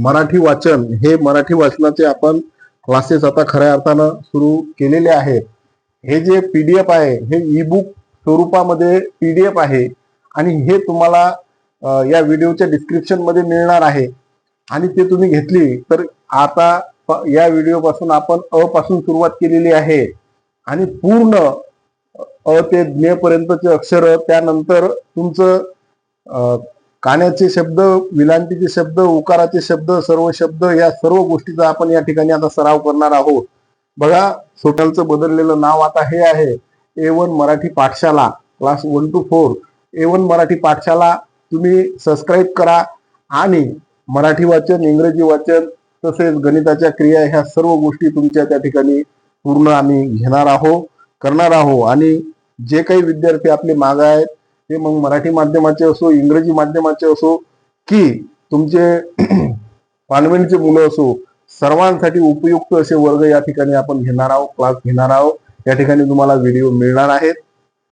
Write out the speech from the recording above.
मराठी वाचन हे मराठी वाचनाचे आपण क्लासेस आता खऱ्या अर्थानं सुरू केलेले आहेत. हे जे पीडीएफ आहे हे ई बुक स्वरूपामध्ये पीडीएफ आहे आणि हे तुम्हाला या व्हिडिओच्या डिस्क्रिप्शन मध्ये मिळणार आहे आणि ते तुम्ही घेतली तर आता या व्हिडिओ पासून आपण अ पासून सुरुवात केलेली आहे आणि पूर्ण अ ते ज्ञ पर्यंतचे अक्षर, त्यानंतर तुमचं काण्याचे शब्द, विलांटीचे शब्द, उकाराचे शब्द, सर्व शब्द, या सर्व गोष्टीचा आपण या ठिकाणी आता सराव करणार आहोत. बघा, सोटलचं बदललेलं नाव आता हे आहे A1 मराठी पाठशाला क्लास 1 to 4. A1 मराठी पाठशाला तुम्ही सबस्क्राईब करा आणि मराठी वाचन, इंग्रजी वाचन तसेच गणिताच्या क्रिया ह्या सर्व गोष्टी तुमच्या त्या ठिकाणी पूर्ण आम्ही घेणार आहोत, करणार आहोत. आणि जे काही विद्यार्थी आपले मागे आहेत ते मग मराठी माध्यमाचे असो, इंग्रजी माध्यमाचे असो की तुमचे कॉन्व्हेंटचे मुलं असो, सर्वांसाठी उपयुक्त असे वर्ग या ठिकाणी आपण घेणार आहोत, क्लास घेणार आहोत. या ठिकाणी तुम्हाला व्हिडिओ मिळणार आहेत.